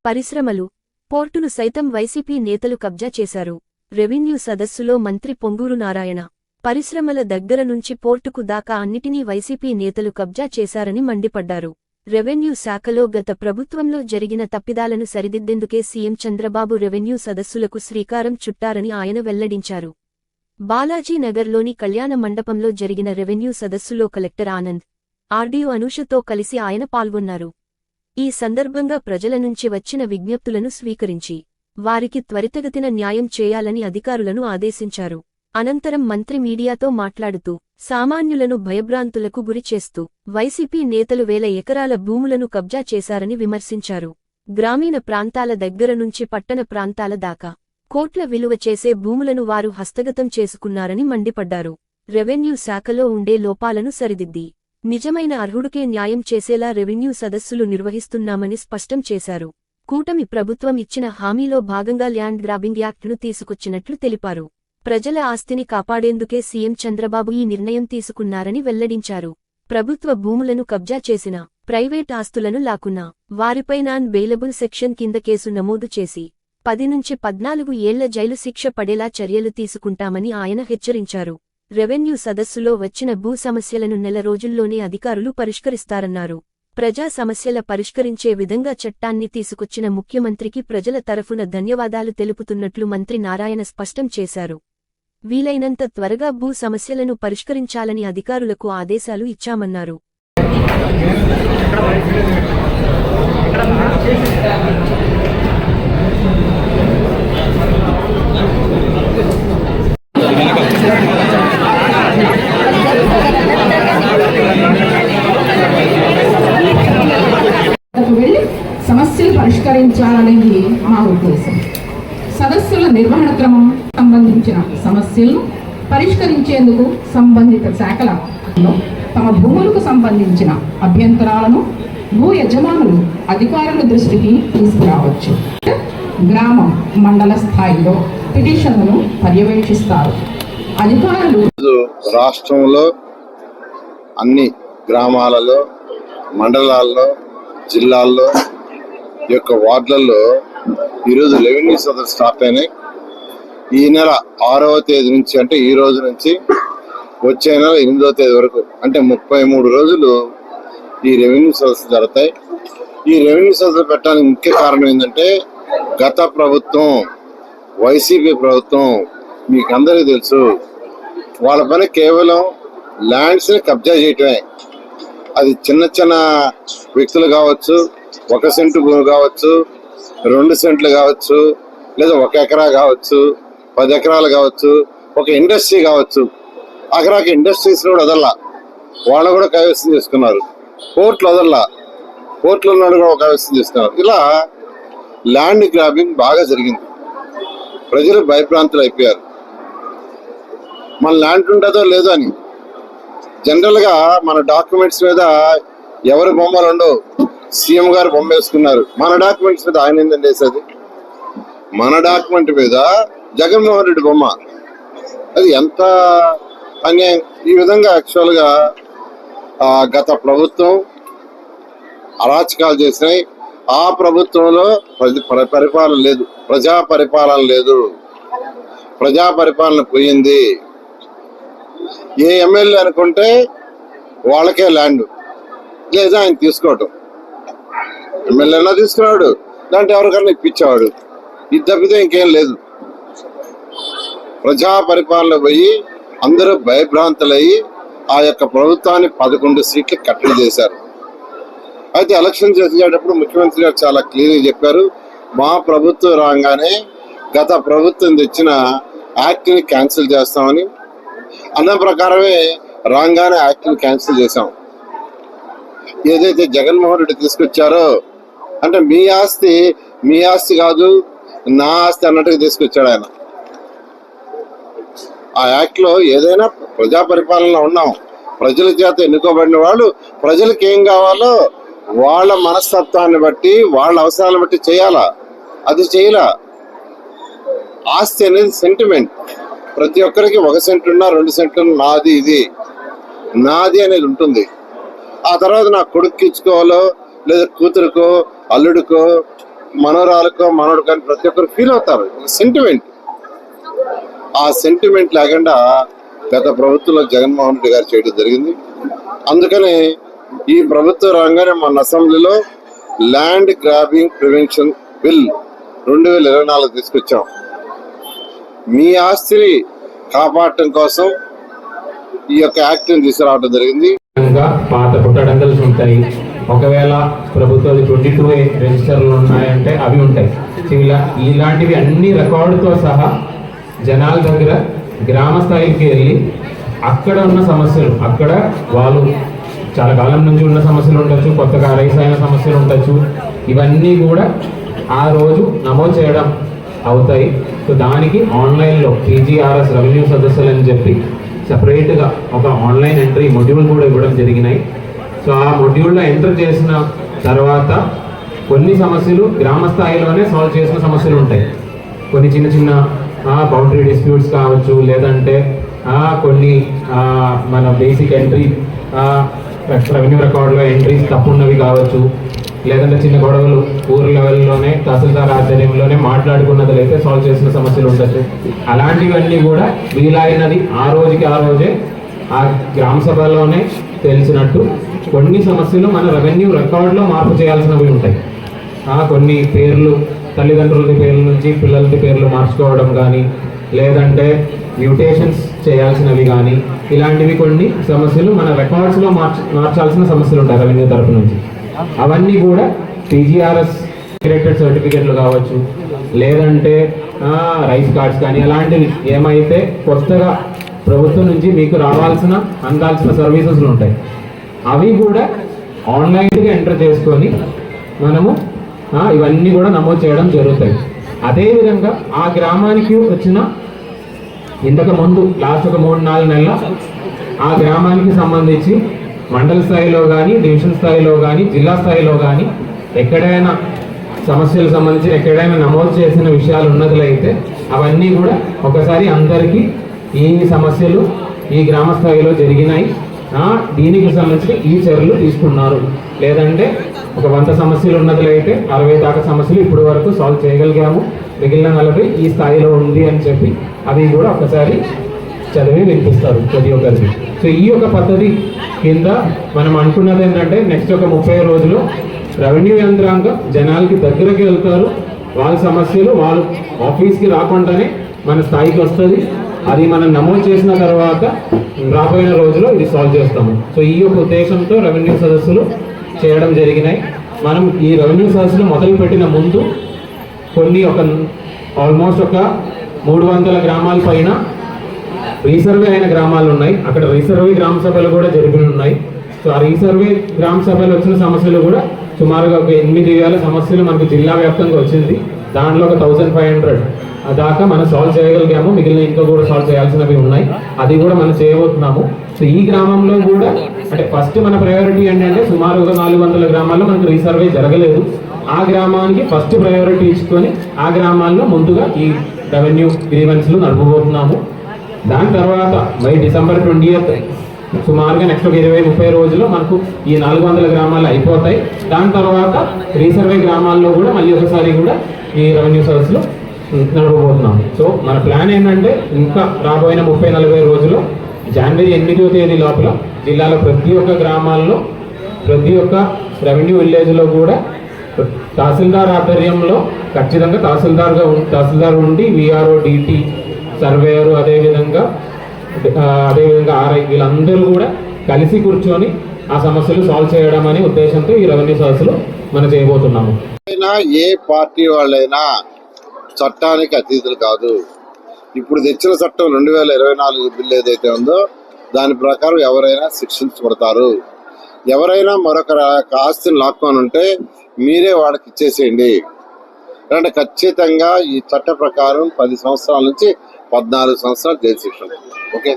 పరిశ్రమలు, పోర్టును సైతం వైసీపీ నేతలు కబ్జా చేశారు. రెవెన్యూ సదస్సులో మంత్రి పొంగూరు నారాయణ, పరిశ్రమల దగ్గర నుంచి పోర్టుకు దాకా అన్నిటినీ వైసీపీ నేతలు కబ్జా చేశారని మండిపడ్డారు. రెవెన్యూ శాఖలో గత ప్రభుత్వంలో జరిగిన తప్పిదాలను సరిదిద్దేందుకే సీఎం చంద్రబాబు రెవెన్యూ సదస్సులకు శ్రీకారం చుట్టారని ఆయన వెల్లడించారు. బాలాజీనగర్లోని కళ్యాణ మండపంలో జరిగిన రెవెన్యూ సదస్సులో కలెక్టర్ ఆనంద్, ఆర్డీఓ అనూషతో కలిసి ఆయన పాల్గొన్నారు. ఈ సందర్భంగా ప్రజల నుంచి వచ్చిన విజ్ఞప్తులను స్వీకరించి వారికి త్వరితగతిన న్యాయం చేయాలని అధికారులను ఆదేశించారు. అనంతరం మంత్రి మీడియాతో మాట్లాడుతూ సామాన్యులను భయభ్రాంతులకు గురిచేస్తూ వైసీపీ నేతలు 1000 ఎకరాల భూములను కబ్జా చేశారని విమర్శించారు. గ్రామీణ ప్రాంతాల దగ్గర నుంచి పట్టణ ప్రాంతాల దాకా కోట్ల విలువ చేసే భూములను వారు హస్తగతం చేసుకున్నారని మండిపడ్డారు. రెవెన్యూ శాఖలో ఉండే లోపాలను సరిదిద్ది నిజమైన అర్హుడికే న్యాయం చేసేలా రెవెన్యూ సదస్సులు నిర్వహిస్తున్నామని స్పష్టం చేశారు. కూటమి ప్రభుత్వం ఇచ్చిన హామీలో భాగంగా ల్యాండ్ గ్రాబింగ్ యాక్ట్ను తీసుకొచ్చినట్లు తెలిపారు. ప్రజల ఆస్తిని కాపాడేందుకే సీఎం చంద్రబాబు ఈ నిర్ణయం తీసుకున్నారని వెల్లడించారు. ప్రభుత్వ భూములను కబ్జా చేసిన, ప్రైవేట్ ఆస్తులను లాక్కున్నా వారిపై నాన్ బెయిలబుల్ సెక్షన్ కింద కేసు నమోదు చేసి 10 నుంచి 14 ఏళ్ల జైలు శిక్ష పడేలా చర్యలు తీసుకుంటామని ఆయన హెచ్చరించారు. రెవెన్యూ సదస్సులో వచ్చిన భూ సమస్యలను నెల రోజుల్లోనే అధికారులు పరిష్కరిస్తారన్నారు. ప్రజా సమస్యల పరిష్కరించే విధంగా చట్టాన్ని తీసుకొచ్చిన ముఖ్యమంత్రికి ప్రజల తరఫున ధన్యవాదాలు తెలుపుతున్నట్లు మంత్రి నారాయణ స్పష్టం చేశారు. వీలైనంత త్వరగా భూ సమస్యలను పరిష్కరించాలని అధికారులకు ఆదేశాలు ఇచ్చామన్నారు. సమస్యలు పరిష్కరించాలనేది మా ఉద్దేశం. సదస్సుల నిర్వహణ క్రమం సంబంధించిన సమస్యలను పరిష్కరించేందుకు సంబంధిత శాఖలలో తమ భూములకు సంబంధించిన అభ్యంతరాలను భూ యజమానులు అధికారుల దృష్టికి తీసుకురావచ్చు. గ్రామం, మండల స్థాయిలో పిటిషన్లను పర్యవేక్షిస్తారు. అధికారులు రాష్ట్రంలో అన్ని గ్రామాలలో, మండలాల్లో, జిల్లాల్లో యొక్క వార్డులలో ఈరోజు రెవెన్యూ సదస్సు స్టార్ట్ అయినాయి. ఈ నెల 6వ తేదీ నుంచి, అంటే ఈ రోజు నుంచి వచ్చే నెల 8వ తేదీ వరకు, అంటే 33 రోజులు ఈ రెవెన్యూ సదస్సు జరుగుతాయి. ఈ రెవెన్యూ సదస్సు పెట్టడానికి ముఖ్య కారణం ఏంటంటే, గత ప్రభుత్వం, వైసీపీ ప్రభుత్వం, మీకు అందరికీ తెలుసు, వాళ్ళ పని కేవలం ల్యాండ్స్ని కబ్జా చేయటమే. అది చిన్న చిన్న వ్యక్తులు కావచ్చు, 1 సెంటు భూమి కావచ్చు, 2 సెంట్లు కావచ్చు, లేదా 1 ఎకరా కావచ్చు, 10 ఎకరాలు కావచ్చు, ఒక ఇండస్ట్రీ కావచ్చు. అక్కడికి ఇండస్ట్రీస్ కూడా వదల్లా, వాళ్ళు కూడా కైవసం చేసుకున్నారు. పోర్ట్లు వదల్లా, పోర్ట్లు ఉన్నాడు కూడా కైవసం చేసుకున్నారు. ఇలా ల్యాండ్ గ్రాబింగ్ బాగా జరిగింది. ప్రజలు భయభ్రాంతులు అయిపోయారు. మన ల్యాండ్ ఉంటుందో లేదో అని. జనరల్గా మన డాక్యుమెంట్స్ మీద ఎవరి బొమ్మలు ఉండవు, సీఎం గారు బొమ్మ వేసుకున్నారు. మన డాక్యుమెంట్స్ మీద ఆయన ఏంటంటే వేసేది, మన డాక్యుమెంట్ మీద జగన్మోహన్ రెడ్డి బొమ్మ. అది ఎంత అన్యాయం. ఈ విధంగా యాక్చువల్గా గత ప్రభుత్వం అరాచకాలు చేసినాయి. ఆ ప్రభుత్వంలో పరిపాలన లేదు, ప్రజా పరిపాలన లేదు, ప్రజా పరిపాలన పోయింది. ఏ ఎమ్మెల్యే అనుకుంటే వాళ్ళకే ల్యాండ్, లేదా ఆయన తీసుకోవటం. ఎమ్మెల్యేనా తీసుకున్నాడు, దాంట్లో ఎవరికన్నా ఇప్పించేవాడు. ఇది తప్పితే ఇంకేం లేదు. ప్రజా పరిపాలన పోయి అందరూ భయభ్రాంతులయ్యి ఆ యొక్క ప్రభుత్వాన్ని 11 సీట్లు కట్టడి చేశారు. అయితే ఎలక్షన్ చేసేటప్పుడు ముఖ్యమంత్రి గారు చాలా క్లియర్గా చెప్పారు, మా ప్రభుత్వం రాగానే గత ప్రభుత్వం తెచ్చిన యాక్ట్ని క్యాన్సిల్ చేస్తామని. అన్న ప్రకారమే రాగానే యాక్ట్ని క్యాన్సిల్ చేశాం. ఏదైతే జగన్మోహన్ రెడ్డి తీసుకొచ్చారో, అంటే మీ ఆస్తి కాదు, నా ఆస్తి అన్నట్టుగా తీసుకొచ్చాడు ఆయన. ఆ యాక్ట్ లో ఏదైనా ప్రజా పరిపాలనలో ఉన్నాం, ప్రజల చేత ఎన్నుకోబడిన వాళ్ళు ప్రజలకు ఏం కావాలో వాళ్ళ మనస్తత్వాన్ని బట్టి, వాళ్ళ అవసరాలను బట్టి చేయాలా. అది చేయలా. ఆస్తి అనేది సెంటిమెంట్. ప్రతి ఒక్కరికి 1 సెంటు ఉన్నా, 2 సెంట్లు నాది, ఇది నాది అనేది ఉంటుంది. ఆ తర్వాత నా కొడుకు ఇచ్చుకోవాలో, లేదా కూతురుకో, అల్లుడికో, మనోరాలకో మనోడు కానీ ప్రతి ఒక్కరు ఫీల్ అవుతారు. ఒక సెంటిమెంట్, ఆ సెంటిమెంట్ లేకుండా గత ప్రభుత్వంలో జగన్మోహన్ రెడ్డి గారు చేయడం జరిగింది. అందుకని ఈ ప్రభుత్వ రంగానే మన అసెంబ్లీలో ల్యాండ్ గ్రాబింగ్ ప్రివెన్షన్ బిల్ 2024 తీసుకొచ్చాం. మీ ఆస్తిని కాపాడటం కోసం ఈ యొక్క యాక్ట్ని తీసుకురావడం జరిగింది. పాత పుట్టడంగల్స్ ఉంటాయి, ఒకవేళ ప్రభుత్వాలు 22A రిజిస్టర్లు ఉన్నాయంటే అవి ఉంటాయి. ఇలాంటివి అన్ని రికార్డుతో సహా జనాల దగ్గర గ్రామ స్థాయికి వెళ్ళి అక్కడ ఉన్న సమస్యలు, అక్కడ వాళ్ళు చాలా కాలం నుంచి ఉన్న సమస్యలు ఉండొచ్చు, కొత్తగా రైస్ అయిన సమస్యలు ఉండొచ్చు, ఇవన్నీ కూడా ఆ రోజు నమోదు చేయడం అవుతాయి. సో దానికి ఆన్లైన్లో PGRS రెవెన్యూ సదస్సులు అని చెప్పి సపరేట్గా ఒక ఆన్లైన్ ఎంట్రీ మొడ్యూల్ కూడా ఇవ్వడం జరిగినాయి. సో ఆ మొడ్యూల్లో ఎంటర్ చేసిన తర్వాత కొన్ని సమస్యలు గ్రామ స్థాయిలోనే సాల్వ్ చేసిన సమస్యలు ఉంటాయి. కొన్ని చిన్న చిన్న బౌండరీ డిస్ప్యూట్స్ కావచ్చు, లేదంటే కొన్ని మన బేసిక్ ఎంట్రీ రెవెన్యూ రికార్డులో ఎంట్రీస్ తప్పున్నవి కావచ్చు, లేదంటే చిన్న గొడవలు ఊరు లెవెల్లోనే తహసీల్దార్ ఆధ్వర్యంలోనే మాట్లాడుకున్నది అయితే సాల్వ్ చేసిన సమస్యలు ఉండొచ్చు. అలాంటివన్నీ కూడా వీలైనది ఆ రోజే ఆ గ్రామ సభలోనే తెలిసినట్టు కొన్ని సమస్యలు మన రెవెన్యూ రికార్డులో మార్పు చేయాల్సినవి ఉంటాయి. కొన్ని పేర్లు తల్లిదండ్రులది పేర్ల నుంచి పిల్లలది పేర్లు మార్చుకోవడం కానీ, లేదంటే మ్యూటేషన్స్ చేయాల్సినవి కానీ, ఇలాంటివి కొన్ని సమస్యలు మన రికార్డ్స్లో మార్చాల్సిన సమస్యలు ఉంటాయి రెవెన్యూ తరఫు నుంచి. అవన్నీ కూడా PGRS క్రియేటెడ్ సర్టిఫికెట్లు కావచ్చు, లేదంటే రైస్ కార్డ్స్ కానీ, అలాంటివి ఏమైతే కొత్తగా ప్రభుత్వం నుంచి మీకు అందాల్సిన సర్వీసెస్లు ఉంటాయి, అవి కూడా ఆన్లైన్గా ఎంటర్ చేసుకొని మనము ఇవన్నీ కూడా నమోదు చేయడం జరుగుతాయి. అదేవిధంగా ఆ గ్రామానికి వచ్చిన ఇంతకు ముందు లాస్ట్ ఒక 3-4 నెలల ఆ గ్రామానికి సంబంధించి మండల స్థాయిలో కానీ, డివిజన్ స్థాయిలో కానీ, జిల్లా స్థాయిలో కానీ ఎక్కడైనా సమస్యలకు సంబంధించి ఎక్కడైనా నమోదు చేసిన విషయాలు ఉన్నట్లయితే అవన్నీ కూడా ఒకసారి అందరికీ ఈ సమస్యలు ఈ గ్రామ స్థాయిలో జరిగినాయి, దీనికి సంబంధించి ఈ చర్యలు తీసుకున్నారు, లేదంటే ఒక 100 సమస్యలు ఉన్నట్లయితే 60 దాకా సమస్యలు ఇప్పటి వరకు సాల్వ్ చేయగలిగాము, మిగిలిన 40 ఈ స్థాయిలో ఉంది అని చెప్పి అవి కూడా ఒకసారి చదివి వినిపిస్తారు ప్రతి ఒక్కరికి. సో ఈ యొక్క పద్ధతి కింద మనం అనుకున్నది ఏంటంటే నెక్స్ట్ ఒక 30 రోజులు రెవెన్యూ యంత్రాంగం జనాలకి దగ్గరకి వెళ్తారు, వాళ్ళ సమస్యలు వాళ్ళు ఆఫీస్కి రాకుండానే మన స్థాయికి వస్తుంది. అది మనం నమోదు చేసిన తర్వాత రాబోయే రోజుల్లో ఇది సాల్వ్ చేస్తాము. సో ఈ యొక్క ఉద్దేశంతో రెవెన్యూ సదస్సులు చేయడం జరిగినాయి. మనం ఈ రెవెన్యూ సదస్సులు మొదలుపెట్టిన ముందు కొన్ని ఆల్మోస్ట్ ఒక 300 గ్రామాల పైన రీసర్వే అయిన గ్రామాలు ఉన్నాయి. అక్కడ రీసర్వే గ్రామ సభలు కూడా జరిగి ఉన్నాయి. సో ఆ రీసర్వే గ్రామ సభలు వచ్చిన సమస్యలు కూడా సుమారుగా ఒక 8,000 సమస్యలు మనకు జిల్లా వ్యాప్తంగా వచ్చింది. దాంట్లో ఒక 1,500 దాకా మనం సాల్వ్ చేయగలిగాము, మిగిలిన ఇంకా కూడా సాల్వ్ చేయాల్సినవి ఉన్నాయి, అది కూడా మనం చేయబోతున్నాము. సో ఈ గ్రామంలో కూడా అంటే ఫస్ట్ మన ప్రయారిటీ ఏంటంటే సుమారుగా 400 గ్రామాల్లో మనకు రీసర్వే జరగలేదు. ఆ గ్రామానికి ఫస్ట్ ప్రయారిటీ ఇచ్చుకొని ఆ గ్రామాల్లో ముందుగా ఈ రెవెన్యూ గ్రీవెన్స్లు నడపబోతున్నాము. దాని తర్వాత బై డిసెంబర్ 20th సుమారుగా నెక్స్ట్ ఒక 20-30 రోజుల్లో మనకు ఈ 400 గ్రామాలు అయిపోతాయి. దాని తర్వాత రీసర్వే గ్రామాల్లో కూడా మళ్ళీ ఒకసారి కూడా ఈ రెవెన్యూ సర్వీస్లో నడపబోతున్నాము. సో మన ప్లాన్ ఏంటంటే ఇంకా రాబోయిన 30-40 రోజుల్లో జనవరి 8వ తేదీ లోపల జిల్లాలో ప్రతి ఒక్క గ్రామాల్లో ప్రతి ఒక్క రెవెన్యూ విలేజ్లో కూడా తహసీల్దార్ ఆధ్వర్యంలో ఖచ్చితంగా తహసీల్దార్ ఉండి VRO, DT, సర్వేయరు, అదేవిధంగా RI వీళ్ళందరూ కూడా కలిసి కూర్చొని ఆ సమస్యలు సాల్వ్ చేయడం అనే ఉద్దేశంతో ఈ రెవెన్యూ సదస్సులు మనం చేయబోతున్నాము. ఏ పార్టీ వాళ్ళైనా చట్టానికి అతీతులు కాదు. ఇప్పుడు తెచ్చిన చట్టం 2024 బిల్లు ఏదైతే ఉందో దాని ప్రకారం ఎవరైనా శిక్షించబడతారు. ఎవరైనా మరొక ఆస్తిని లాక్కొని ఉంటే మీరే వాడికి ఇచ్చేసేయండి. అంటే ఖచ్చితంగా ఈ చట్ట ప్రకారం 10 సంవత్సరాల నుంచి 14 సంవత్సరాలు జైలు శిక్ష. ఓకే.